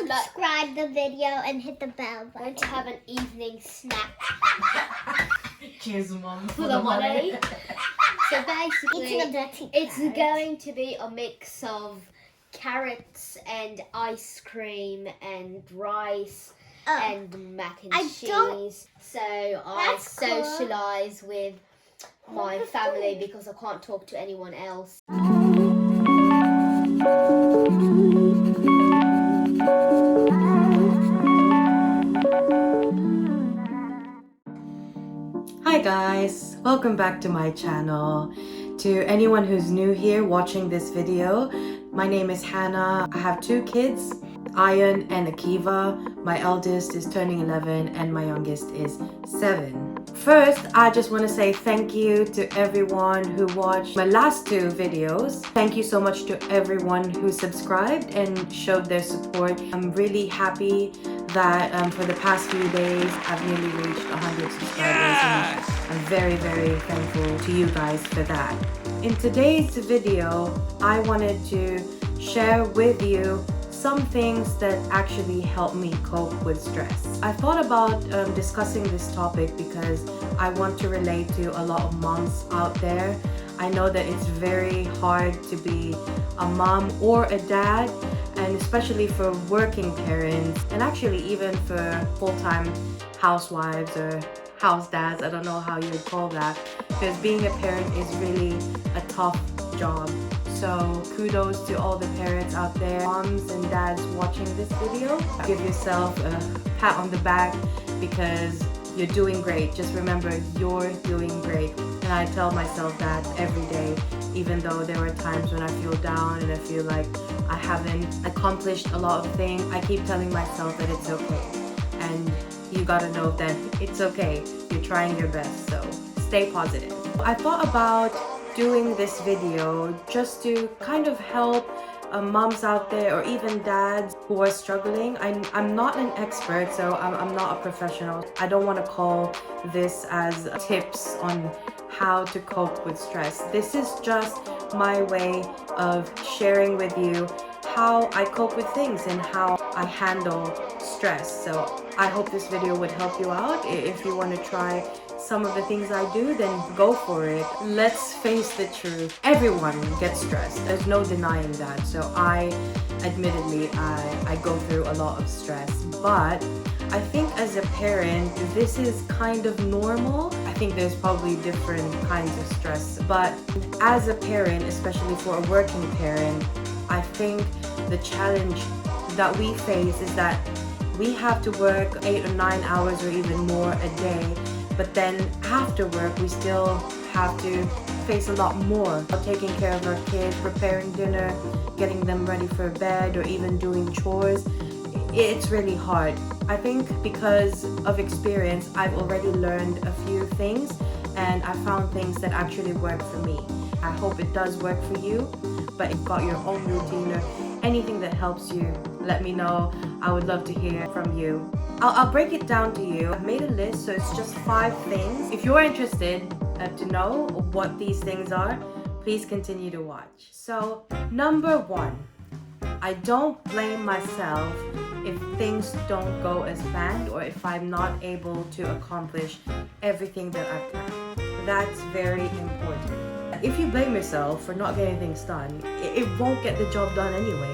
subscribe the video and hit the bell button. Going to have an evening snack Cheers, Mom. for the holiday. So basically, Eating a dirty it's carrot. going to be a mix of carrots and ice cream and rice and mac and cheese. So I That's cool. socialise with my family because I can't talk to anyone else. Hi guys, welcome back to my channel. To anyone who's new here watching this video, my name is Hannah. I have two kids, Ian and Akiva. My eldest is turning 11 and my youngest is 7. First, I just want to say thank you to everyone who watched my last two videos. Thank you so much to everyone who subscribed and showed their support. I'm really happy that for the past few days I've nearly reached 100 subscribers. And I'm very, very thankful to you guys for that. In today's video, I wanted to share with you some things that actually help me cope with stress. I thought about discussing this topic because I want to relate to a lot of moms out there. I know that it's very hard to be a mom or a dad, and especially for working parents, and actually even for full-time housewives or house dads, I don't know how you would call that, because being a parent is really a tough job. So kudos to all the parents out there, moms and dads watching this video. Give yourself a pat on the back because you're doing great. Just remember, you're doing great. And I tell myself that every day, even though there are times when I feel down and I feel like I haven't accomplished a lot of things, I keep telling myself that it's okay. And you gotta know that it's okay. You're trying your best, so stay positive. I thought about doing this video just to kind of help moms out there or even dads who are struggling. I'm not an expert, so I'm not a professional. I don't want to call this as tips on how to cope with stress. This is just my way of sharing with you how I cope with things and how I handle stress. So I hope this video would help you out. If you want to try some of the things I do, then go for it. Let's face the truth. Everyone gets stressed. There's no denying that. So admittedly, I go through a lot of stress. But I think as a parent, this is kind of normal. I think there's probably different kinds of stress. But as a parent, especially for a working parent, I think the challenge that we face is that we have to work 8 or 9 hours or even more a day. But then after work, we still have to face a lot more. Taking care of our kids, preparing dinner, getting them ready for bed, or even doing chores. It's really hard. I think because of experience, I've already learned a few things and I found things that actually work for me. I hope it does work for you, but if you've got your own routine or anything that helps you, let me know. I would love to hear from you. I'll break it down to you. I've made a list, so it's just 5 things. If you're interested to know what these things are, please continue to watch. So, number 1, I don't blame myself if things don't go as planned or if I'm not able to accomplish everything that I've planned. That's very important. If you blame yourself for not getting things done, it won't get the job done anyway.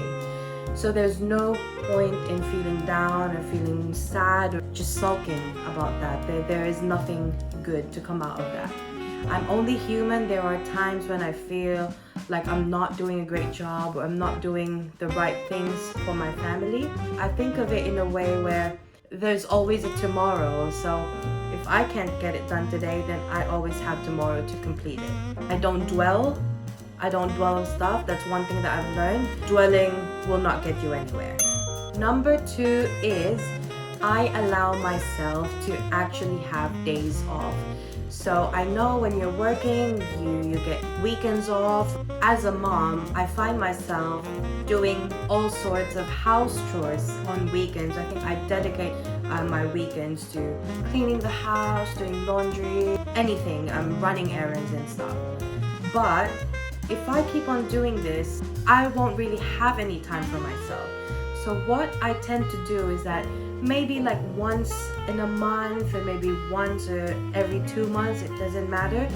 So there's no point in feeling down or feeling sad or just sulking about that. There is nothing good to come out of that. I'm only human. There are times when I feel like I'm not doing a great job or I'm not doing the right things for my family. I think of it in a way where there's always a tomorrow. So if I can't get it done today, then I always have tomorrow to complete it. I don't dwell on stuff. That's one thing that I've learned. Dwelling will not get you anywhere. Number 2 is I allow myself to actually have days off. So I know when you're working, you get weekends off. As a mom, I find myself doing all sorts of house chores on weekends. I think I dedicate my weekends to cleaning the house, doing laundry, anything. I'm running errands and stuff. But if I keep on doing this, I won't really have any time for myself. So what I tend to do is that maybe like once in a month, or maybe once or every 2 months, it doesn't matter,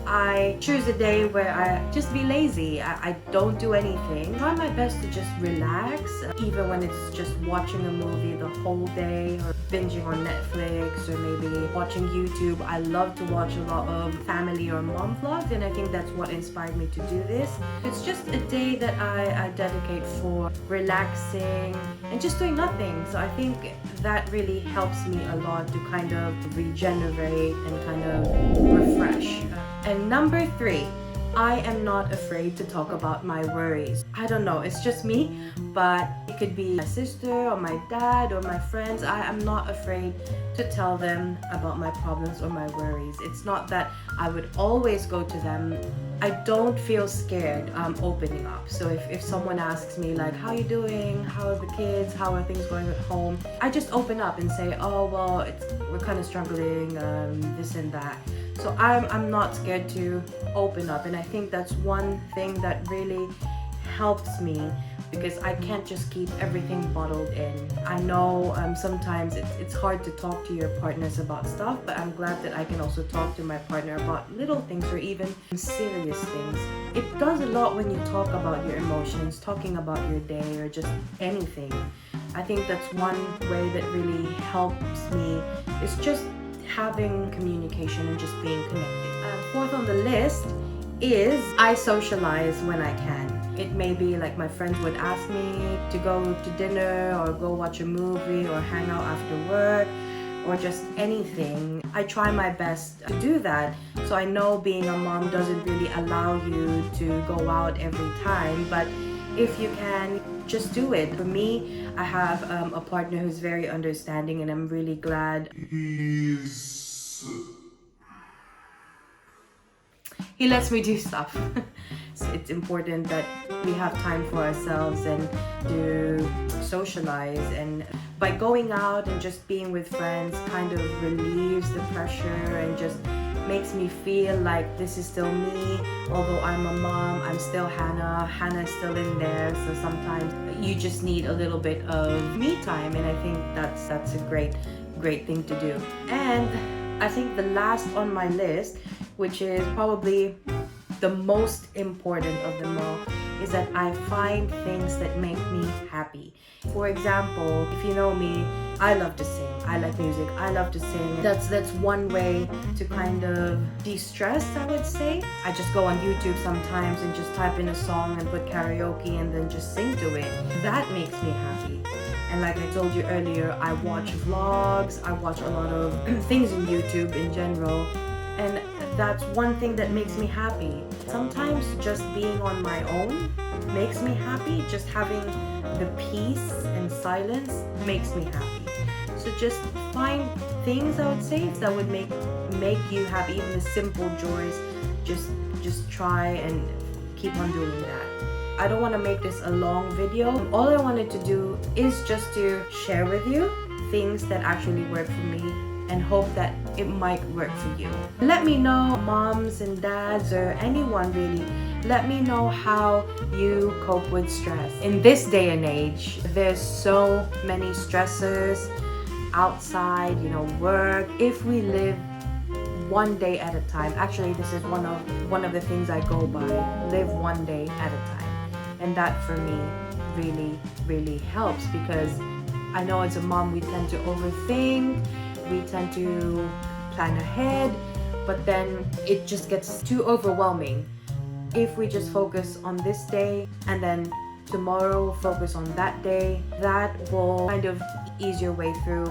I choose a day where I just be lazy. I don't do anything. Try my best to just relax, even when it's just watching a movie the whole day, or binging on Netflix, or maybe watching YouTube. I love to watch a lot of family or mom vlogs, and I think that's what inspired me to do this. It's just a day that I dedicate for relaxing and just doing nothing. So I think that really helps me a lot to kind of regenerate and kind of refresh. And number 3, I am not afraid to talk about my worries. I don't know, it's just me, but it could be my sister or my dad or my friends. I am not afraid to tell them about my problems or my worries. It's not that I would always go to them. I don't feel scared opening up. So if someone asks me like, how are you doing? How are the kids? How are things going at home? I just open up and say, oh, well, we're kind of struggling, this and that. So I'm not scared to open up, and I think that's one thing that really helps me, because I can't just keep everything bottled in. I know sometimes it's hard to talk to your partners about stuff, but I'm glad that I can also talk to my partner about little things or even serious things. It does a lot when you talk about your emotions, talking about your day, or just anything. I think that's one way that really helps me, is just having communication and just being connected. 4th on the list is I socialize when I can. It may be like my friends would ask me to go to dinner, or go watch a movie, or hang out after work, or just anything. I try my best to do that. So I know being a mom doesn't really allow you to go out every time, but if you can, just do it. For me, I have a partner who's very understanding, and I'm really glad he lets me do stuff. So it's important that we have time for ourselves and to socialize, and by going out and just being with friends kind of relieves the pressure and just makes me feel like this is still me. Although I'm a mom, I'm still Hannah. Hannah's still in there. So sometimes you just need a little bit of me time, and I think that's a great thing to do. And I think the last on my list, which is probably the most important of them all, is that I find things that make me happy. For example, if you know me, I love to sing. I like music. I love to sing. That's one way to kind of de-stress, I would say. I just go on YouTube sometimes and just type in a song and put karaoke and then just sing to it. That makes me happy. And like I told you earlier, I watch vlogs. I watch a lot of things in YouTube in general. And that's one thing that makes me happy. Sometimes just being on my own makes me happy. Just having the peace and silence makes me happy. So just find things, I would say, that would make you happy. Even the simple joys, just try and keep on doing that. I don't want to make this a long video. All I wanted to do is just to share with you things that actually work for me, and hope that it might work for you. Let me know, moms and dads, or anyone really, let me know how you cope with stress. In this day and age, there's so many stressors outside, work. If we live one day at a time, actually this is one of the things I go by, live one day at a time. And that for me really helps, because I know as a mom we tend to overthink, we tend to plan ahead, but then it just gets too overwhelming. If we just focus on this day and then tomorrow focus on that day, that will kind of ease your way through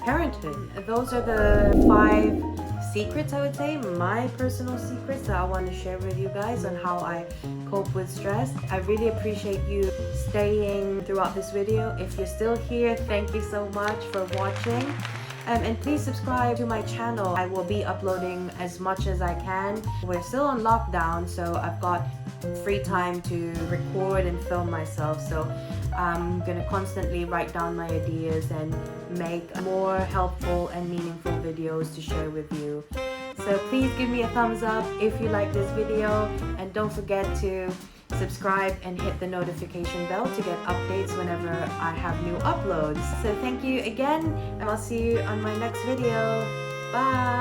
parenthood. Those are the 5 secrets, I would say, my personal secrets that I want to share with you guys on how I cope with stress. I really appreciate you staying throughout this video. If you're still here, thank you so much for watching. And please subscribe to my channel. I will be uploading as much as I can. We're still on lockdown, so I've got free time to record and film myself. So I'm gonna constantly write down my ideas and make more helpful and meaningful videos to share with you. So please give me a thumbs up if you like this video, and don't forget to subscribe and hit the notification bell to get updates whenever I have new uploads. So thank you again, and I'll see you on my next video. Bye!